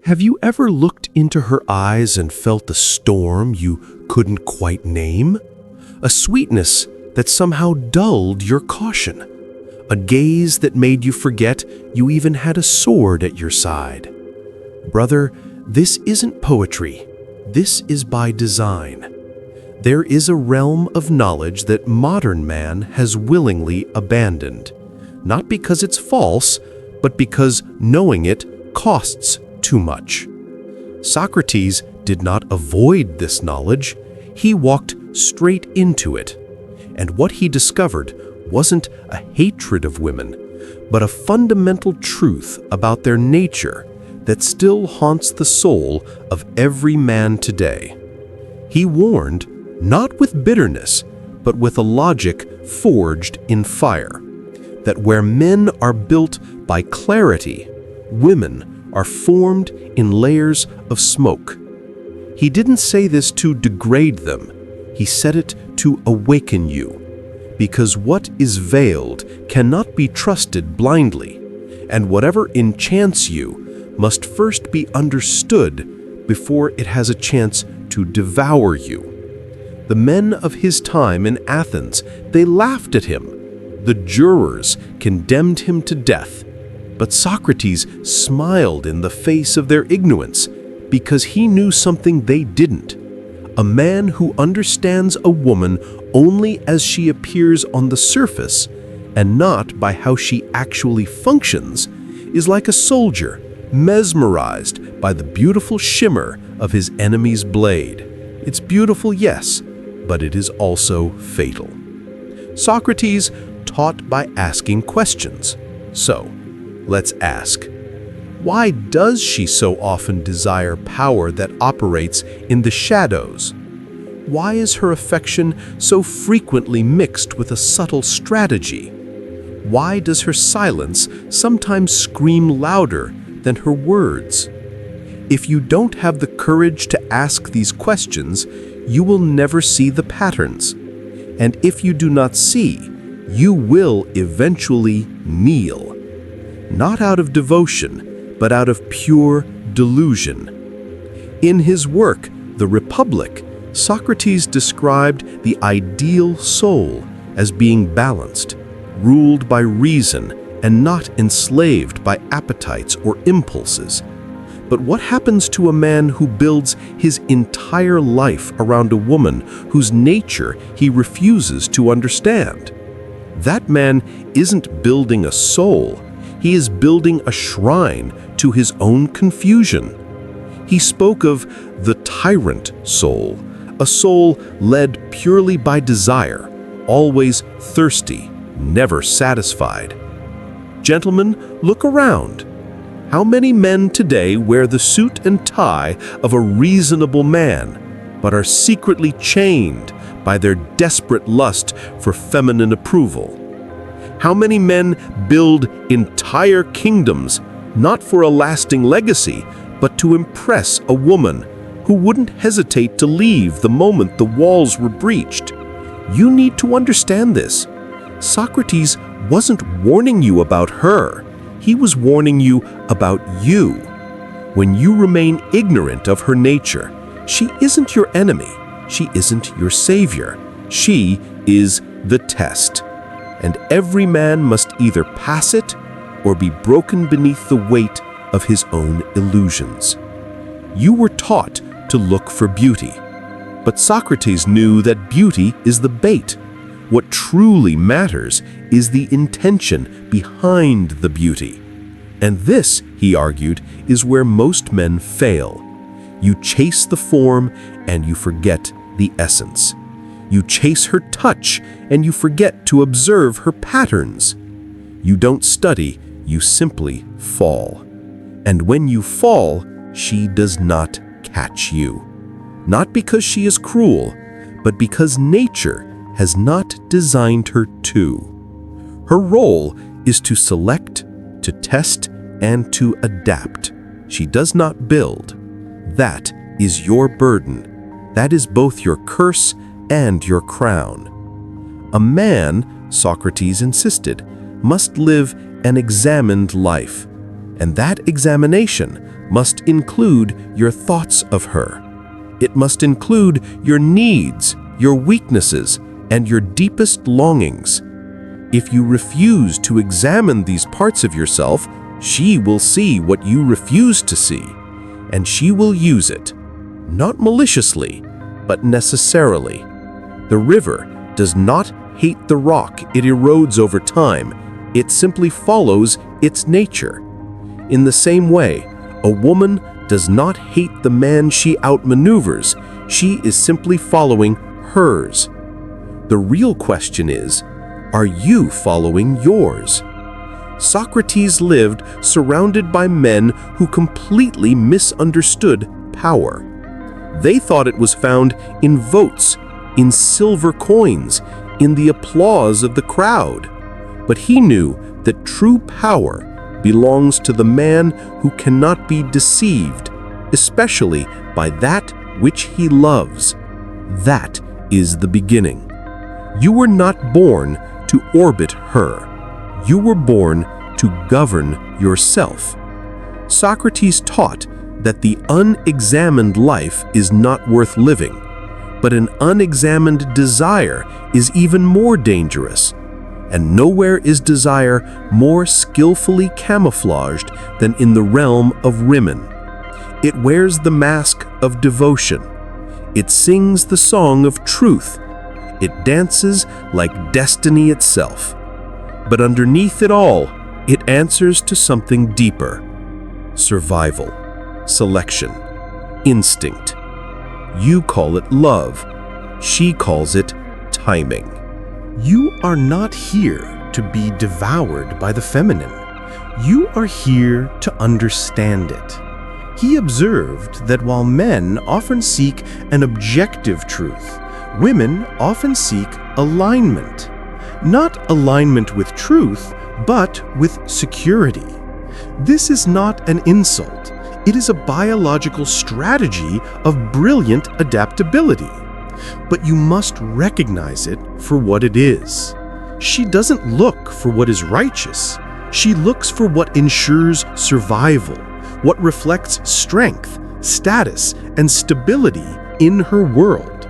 Have you ever looked into her eyes and felt a storm you couldn't quite name? A sweetness that somehow dulled your caution. A gaze that made you forget you even had a sword at your side. Brother, this isn't poetry. This is by design. There is a realm of knowledge that modern man has willingly abandoned. Not because it's false, but because knowing it costs too much. Socrates did not avoid this knowledge. He walked straight into it. And what he discovered wasn't a hatred of women, but a fundamental truth about their nature that still haunts the soul of every man today. He warned, not with bitterness, but with a logic forged in fire, that where men are built by clarity, women are formed in layers of smoke. He didn't say this to degrade them. He said it to awaken you, because what is veiled cannot be trusted blindly, and whatever enchants you must first be understood before it has a chance to devour you. The men of his time in Athens, they laughed at him. The jurors condemned him to death, but Socrates smiled in the face of their ignorance because he knew something they didn't. A man who understands a woman only as she appears on the surface and not by how she actually functions is like a soldier mesmerized by the beautiful shimmer of his enemy's blade. It's beautiful, yes, but it is also fatal. Socrates taught by asking questions. So, let's ask, why does she so often desire power that operates in the shadows? Why is her affection so frequently mixed with a subtle strategy? Why does her silence sometimes scream louder than her words? If you don't have the courage to ask these questions, you will never see the patterns. And if you do not see, you will eventually kneel. Not out of devotion, but out of pure delusion. In his work, The Republic, Socrates described the ideal soul as being balanced, ruled by reason, and not enslaved by appetites or impulses. But what happens to a man who builds his entire life around a woman whose nature he refuses to understand? That man isn't building a soul. He is building a shrine to his own confusion. He spoke of the tyrant soul, a soul led purely by desire, always thirsty, never satisfied. Gentlemen, look around. How many men today wear the suit and tie of a reasonable man, but are secretly chained by their desperate lust for feminine approval? How many men build entire kingdoms, not for a lasting legacy, but to impress a woman who wouldn't hesitate to leave the moment the walls were breached? You need to understand this. Socrates wasn't warning you about her. He was warning you about you. When you remain ignorant of her nature, she isn't your enemy. She isn't your savior. She is the test. And every man must either pass it or be broken beneath the weight of his own illusions. You were taught to look for beauty, but Socrates knew that beauty is the bait. What truly matters is the intention behind the beauty. And this, he argued, is where most men fail. You chase the form and you forget the essence. You chase her touch and you forget to observe her patterns. You don't study, you simply fall. And when you fall, she does not catch you. Not because she is cruel, but because nature has not designed her to. Her role is to select, to test, and to adapt. She does not build. That is your burden. That is both your curse and your crown. A man, Socrates insisted, must live an examined life, and that examination must include your thoughts of her. It must include your needs, your weaknesses, and your deepest longings. If you refuse to examine these parts of yourself, she will see what you refuse to see, and she will use it, not maliciously, but necessarily. The river does not hate the rock it erodes over time. It simply follows its nature. In the same way, a woman does not hate the man she outmaneuvers. She is simply following hers. The real question is, are you following yours? Socrates lived surrounded by men who completely misunderstood power. They thought it was found in votes, in silver coins, in the applause of the crowd. But he knew that true power belongs to the man who cannot be deceived, especially by that which he loves. That is the beginning. You were not born to orbit her. You were born to govern yourself. Socrates taught that the unexamined life is not worth living, but an unexamined desire is even more dangerous. And nowhere is desire more skillfully camouflaged than in the realm of women. It wears the mask of devotion. It sings the song of truth. It dances like destiny itself. But underneath it all, it answers to something deeper: survival, selection, instinct. You call it love. She calls it timing. You are not here to be devoured by the feminine. You are here to understand it. He observed that while men often seek an objective truth, women often seek alignment. Not alignment with truth, but with security. This is not an insult. It is a biological strategy of brilliant adaptability. But you must recognize it for what it is. She doesn't look for what is righteous. She looks for what ensures survival, what reflects strength, status, and stability in her world.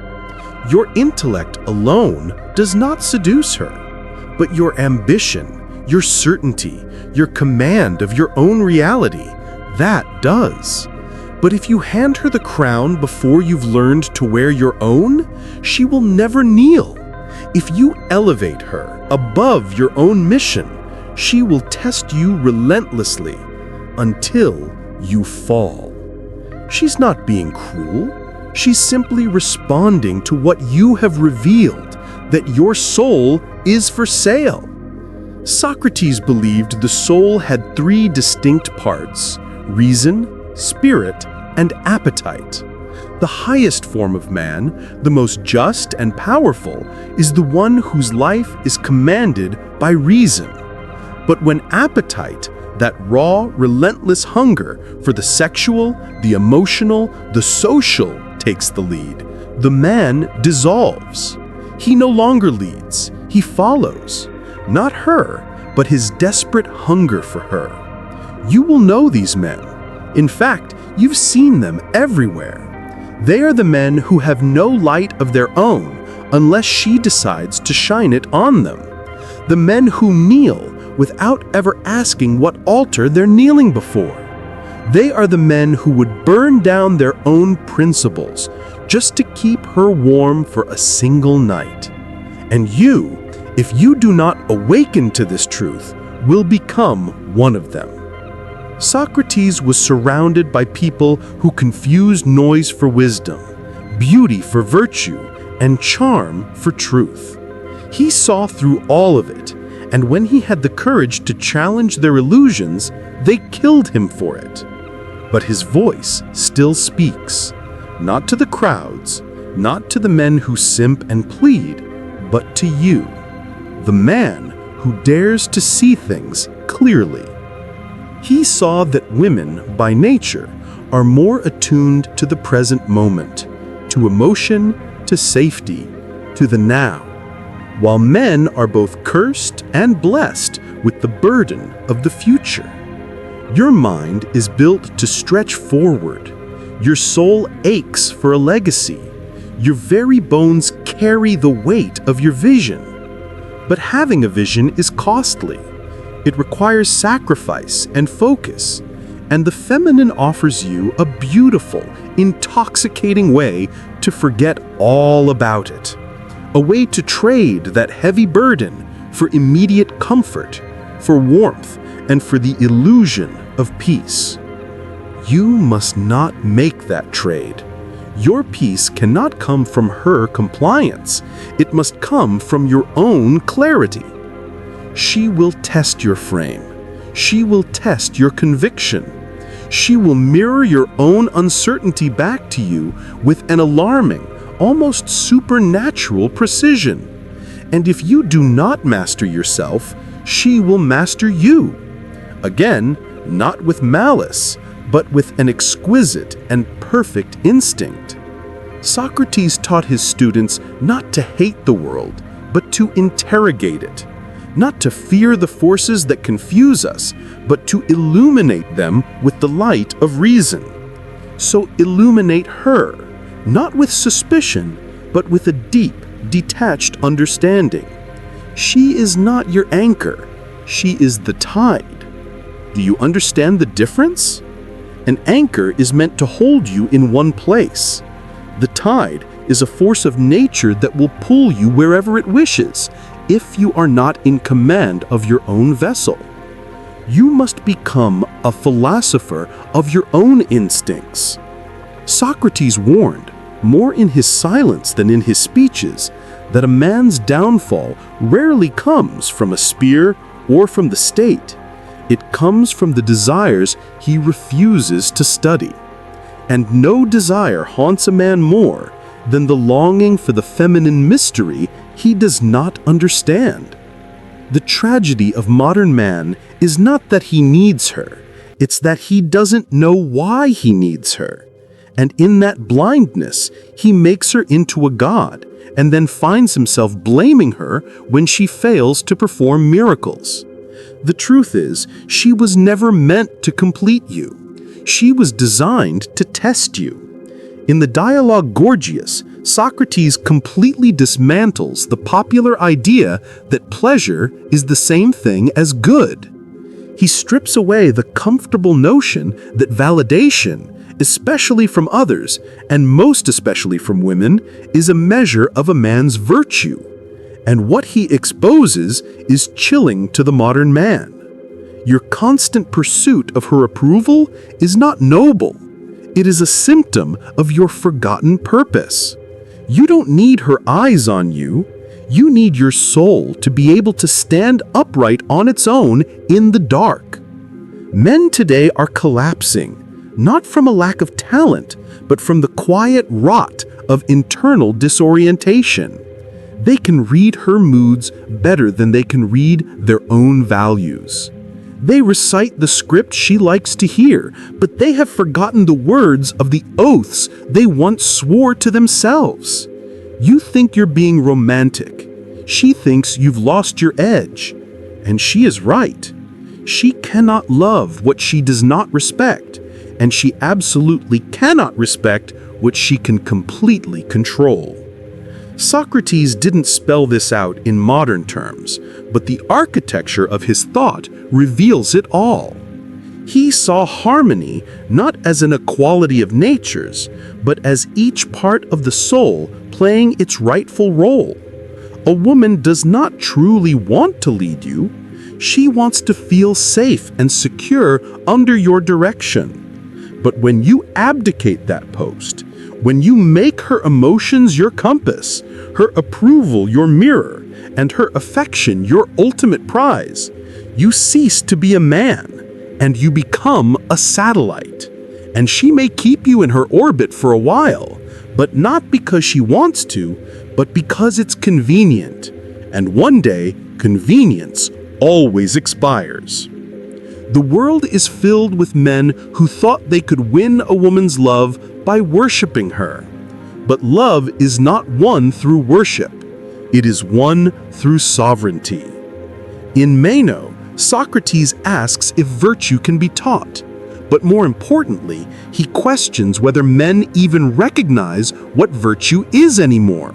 Your intellect alone does not seduce her, but your ambition, your certainty, your command of your own reality, that does. But if you hand her the crown before you've learned to wear your own, she will never kneel. If you elevate her above your own mission, she will test you relentlessly until you fall. She's not being cruel. She's simply responding to what you have revealed, that your soul is for sale. Socrates believed the soul had three distinct parts: reason, spirit, and appetite. The highest form of man, the most just and powerful, is the one whose life is commanded by reason. But when appetite, that raw, relentless hunger for the sexual, the emotional, the social, takes the lead, the man dissolves. He no longer leads, he follows. Not her, but his desperate hunger for her. You will know these men. In fact, you've seen them everywhere. They are the men who have no light of their own unless she decides to shine it on them. The men who kneel without ever asking what altar they're kneeling before. They are the men who would burn down their own principles just to keep her warm for a single night. And you, if you do not awaken to this truth, will become one of them. Socrates was surrounded by people who confused noise for wisdom, beauty for virtue, and charm for truth. He saw through all of it, and when he had the courage to challenge their illusions, they killed him for it. But his voice still speaks, not to the crowds, not to the men who simp and plead, but to you, the man who dares to see things clearly. He saw that women, by nature, are more attuned to the present moment, to emotion, to safety, to the now, while men are both cursed and blessed with the burden of the future. Your mind is built to stretch forward. Your soul aches for a legacy. Your very bones carry the weight of your vision. But having a vision is costly. It requires sacrifice and focus. And the feminine offers you a beautiful, intoxicating way to forget all about it. A way to trade that heavy burden for immediate comfort, for warmth, and for the illusion of peace. You must not make that trade. Your peace cannot come from her compliance. It must come from your own clarity. She will test your frame. She will test your conviction. She will mirror your own uncertainty back to you with an alarming, almost supernatural precision. And if you do not master yourself, she will master you. Again, not with malice, but with an exquisite and perfect instinct. Socrates taught his students not to hate the world, but to interrogate it. Not to fear the forces that confuse us, but to illuminate them with the light of reason. So illuminate her, not with suspicion, but with a deep, detached understanding. She is not your anchor. She is the tide. Do you understand the difference? An anchor is meant to hold you in one place. The tide is a force of nature that will pull you wherever it wishes, if you are not in command of your own vessel. You must become a philosopher of your own instincts. Socrates warned, more in his silence than in his speeches, that a man's downfall rarely comes from a spear or from the state. It comes from the desires he refuses to study. And no desire haunts a man more than the longing for the feminine mystery he does not understand. The tragedy of modern man is not that he needs her, it's that he doesn't know why he needs her. And in that blindness, he makes her into a god, and then finds himself blaming her when she fails to perform miracles. The truth is, she was never meant to complete you. She was designed to test you. In the dialogue Gorgias, Socrates completely dismantles the popular idea that pleasure is the same thing as good. He strips away the comfortable notion that validation, especially from others, and most especially from women, is a measure of a man's virtue. And what he exposes is chilling to the modern man. Your constant pursuit of her approval is not noble. It is a symptom of your forgotten purpose. You don't need her eyes on you. You need your soul to be able to stand upright on its own in the dark. Men today are collapsing, not from a lack of talent, but from the quiet rot of internal disorientation. They can read her moods better than they can read their own values. They recite the script she likes to hear, but they have forgotten the words of the oaths they once swore to themselves. You think you're being romantic. She thinks you've lost your edge. And she is right. She cannot love what she does not respect, and she absolutely cannot respect what she can completely control. Socrates didn't spell this out in modern terms, but the architecture of his thought reveals it all. He saw harmony not as an equality of natures, but as each part of the soul playing its rightful role. A woman does not truly want to lead you. She wants to feel safe and secure under your direction. But when you abdicate that post, when you make her emotions your compass, her approval your mirror, and her affection your ultimate prize, you cease to be a man, and you become a satellite. And she may keep you in her orbit for a while, but not because she wants to, but because it's convenient. And one day, convenience always expires. The world is filled with men who thought they could win a woman's love by worshiping her. But love is not won through worship. It is won through sovereignty. In Meno, Socrates asks if virtue can be taught, but more importantly, he questions whether men even recognize what virtue is anymore.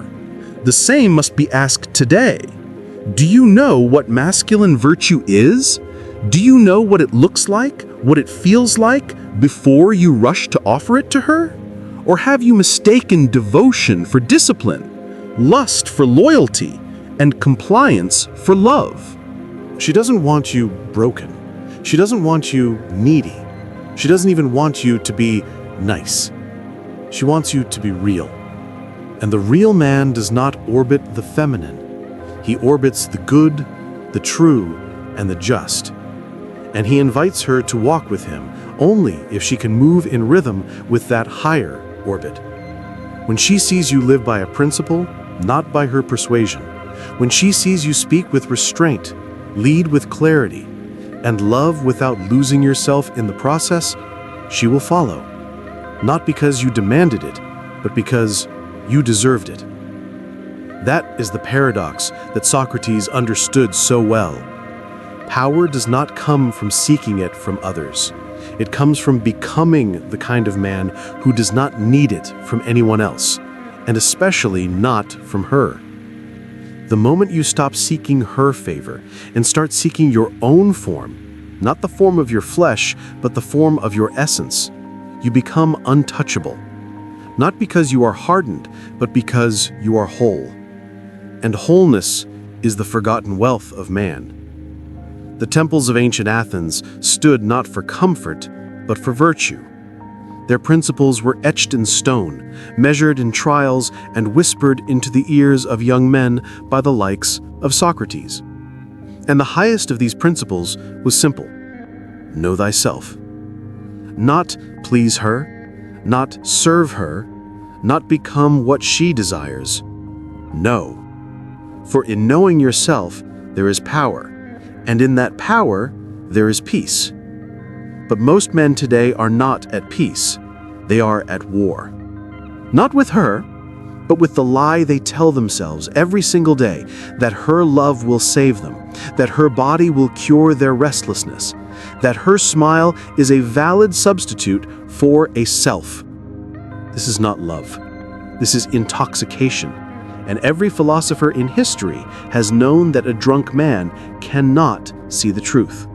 The same must be asked today. Do you know what masculine virtue is? Do you know what it looks like, what it feels like, before you rush to offer it to her? Or have you mistaken devotion for discipline, lust for loyalty, and compliance for love? She doesn't want you broken. She doesn't want you needy. She doesn't even want you to be nice. She wants you to be real. And the real man does not orbit the feminine. He orbits the good, the true, and the just. And he invites her to walk with him only if she can move in rhythm with that higher orbit. When she sees you live by a principle, not by her persuasion, when she sees you speak with restraint, lead with clarity, and love without losing yourself in the process, she will follow. Not because you demanded it, but because you deserved it. That is the paradox that Socrates understood so well. Power does not come from seeking it from others. It comes from becoming the kind of man who does not need it from anyone else, and especially not from her. The moment you stop seeking her favor and start seeking your own form, not the form of your flesh, but the form of your essence, you become untouchable. Not because you are hardened, but because you are whole. And wholeness is the forgotten wealth of man. The temples of ancient Athens stood not for comfort, but for virtue. Their principles were etched in stone, measured in trials, and whispered into the ears of young men by the likes of Socrates. And the highest of these principles was simple: know thyself. Not please her, not serve her, not become what she desires. Know. For in knowing yourself, there is power, and in that power, there is peace. But most men today are not at peace. They are at war. Not with her, but with the lie they tell themselves every single day that her love will save them, that her body will cure their restlessness, that her smile is a valid substitute for a self. This is not love. This is intoxication. And every philosopher in history has known that a drunk man cannot see the truth.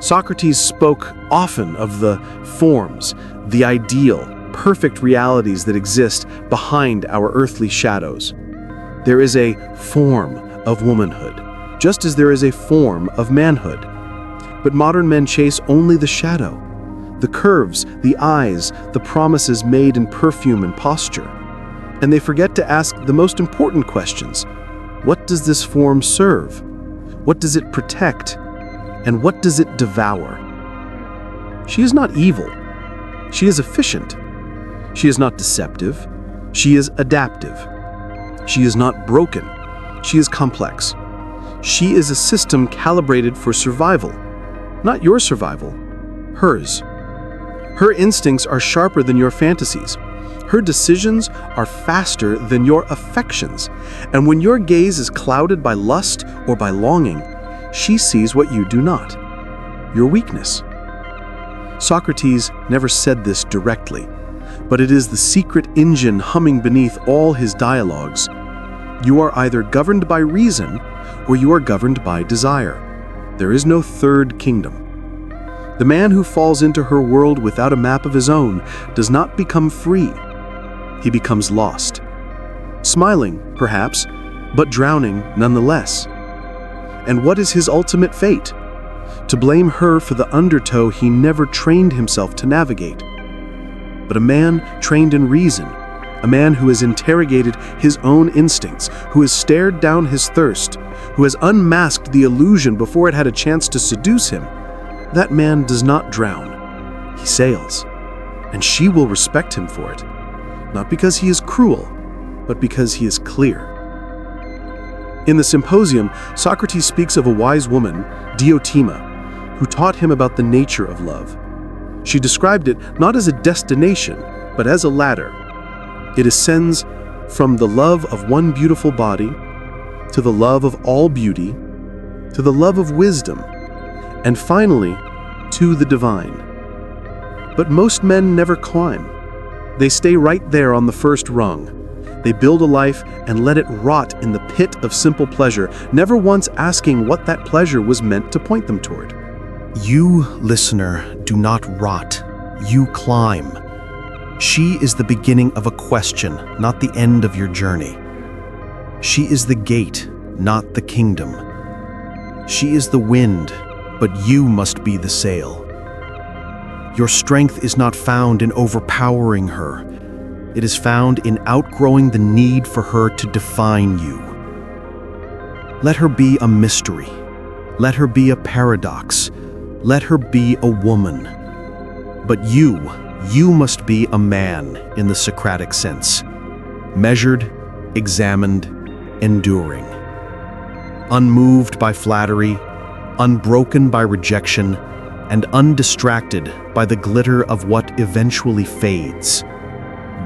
Socrates spoke often of the forms, the ideal, perfect realities that exist behind our earthly shadows. There is a form of womanhood, just as there is a form of manhood. But modern men chase only the shadow, the curves, the eyes, the promises made in perfume and posture. And they forget to ask the most important questions. What does this form serve? What does it protect? And what does it devour? She is not evil. She is efficient. She is not deceptive. She is adaptive. She is not broken. She is complex. She is a system calibrated for survival. Not your survival, hers. Her instincts are sharper than your fantasies. Her decisions are faster than your affections. And when your gaze is clouded by lust or by longing, she sees what you do not, your weakness. Socrates never said this directly, but it is the secret engine humming beneath all his dialogues. You are either governed by reason or you are governed by desire. There is no third kingdom. The man who falls into her world without a map of his own does not become free. He becomes lost. Smiling, perhaps, but drowning nonetheless. And what is his ultimate fate? To blame her for the undertow he never trained himself to navigate. But a man trained in reason, a man who has interrogated his own instincts, who has stared down his thirst, who has unmasked the illusion before it had a chance to seduce him, that man does not drown. He sails. And she will respect him for it. Not because he is cruel, but because he is clear. In the Symposium, Socrates speaks of a wise woman, Diotima, who taught him about the nature of love. She described it not as a destination, but as a ladder. It ascends from the love of one beautiful body, to the love of all beauty, to the love of wisdom, and finally, to the divine. But most men never climb. They stay right there on the first rung. They build a life and let it rot in the pit of simple pleasure, never once asking what that pleasure was meant to point them toward. You, listener, do not rot. You climb. She is the beginning of a question, not the end of your journey. She is the gate, not the kingdom. She is the wind, but you must be the sail. Your strength is not found in overpowering her. It is found in outgrowing the need for her to define you. Let her be a mystery. Let her be a paradox. Let her be a woman. But you must be a man in the Socratic sense. Measured, examined, enduring. Unmoved by flattery, unbroken by rejection, and undistracted by the glitter of what eventually fades.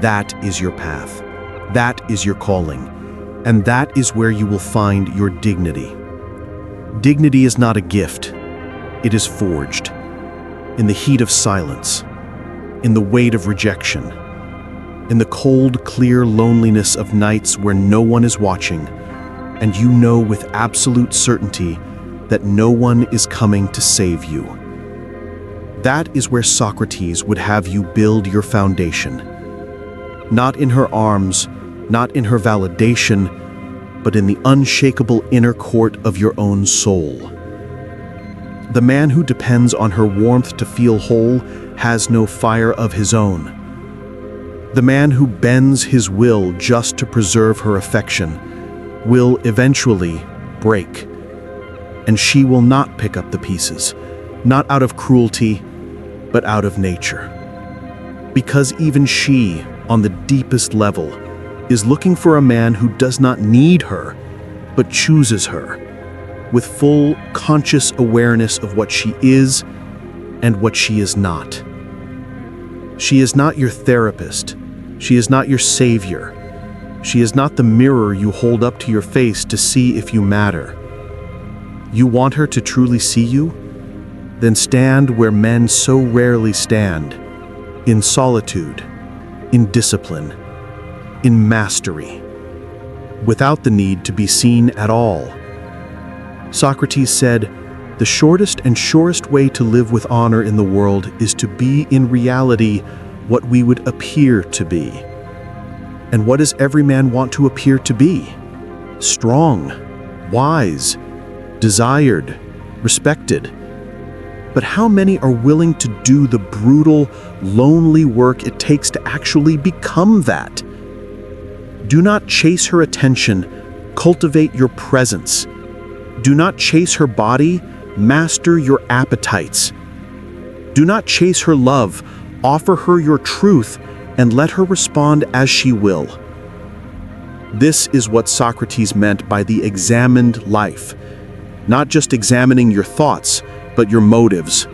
That is your path. That is your calling. And that is where you will find your dignity. Dignity is not a gift. It is forged. In the heat of silence. In the weight of rejection. In the cold, clear loneliness of nights where no one is watching, and you know with absolute certainty that no one is coming to save you. That is where Socrates would have you build your foundation. Not in her arms, not in her validation, but in the unshakable inner court of your own soul. The man who depends on her warmth to feel whole has no fire of his own. The man who bends his will just to preserve her affection will eventually break, and she will not pick up the pieces, not out of cruelty, but out of nature. Because even she, on the deepest level, is looking for a man who does not need her, but chooses her, with full conscious awareness of what she is and what she is not. She is not your therapist. She is not your savior. She is not the mirror you hold up to your face to see if you matter. You want her to truly see you? Then stand where men so rarely stand, in solitude, in discipline, in mastery, without the need to be seen at all. Socrates said, "The shortest and surest way to live with honor in the world is to be in reality what we would appear to be." And what does every man want to appear to be? Strong, wise, desired, respected. But how many are willing to do the brutal, lonely work it takes to actually become that? Do not chase her attention, cultivate your presence. Do not chase her body, master your appetites. Do not chase her love, offer her your truth, and let her respond as she will. This is what Socrates meant by the examined life. Not just examining your thoughts, but your motives.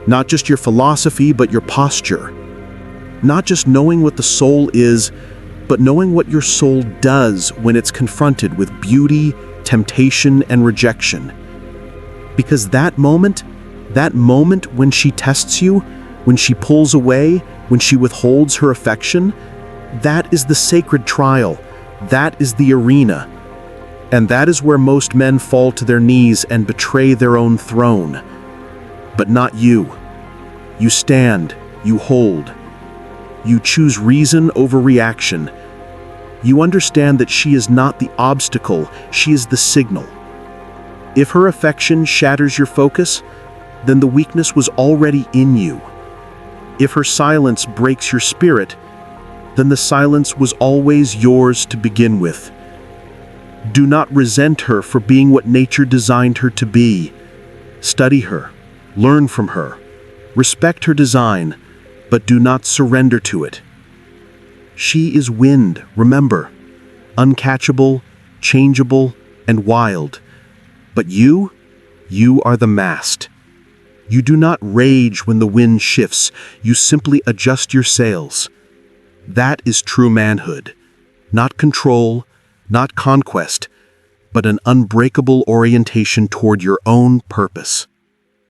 Not just your philosophy, but your posture. Not just knowing what the soul is, but knowing what your soul does when it's confronted with beauty, temptation, and rejection. Because that moment when she tests you, when she pulls away, when she withholds her affection, that is the sacred trial. That is the arena. And that is where most men fall to their knees and betray their own throne. But not you. You stand, you hold. You choose reason over reaction. You understand that she is not the obstacle, she is the signal. If her affection shatters your focus, then the weakness was already in you. If her silence breaks your spirit, then the silence was always yours to begin with. Do not resent her for being what nature designed her to be. Study her, learn from her, respect her design, but do not surrender to it. She is wind, remember, uncatchable, changeable, and wild. But you are the mast. You do not rage when the wind shifts, you simply adjust your sails. That is true manhood. Not control, not conquest, but an unbreakable orientation toward your own purpose.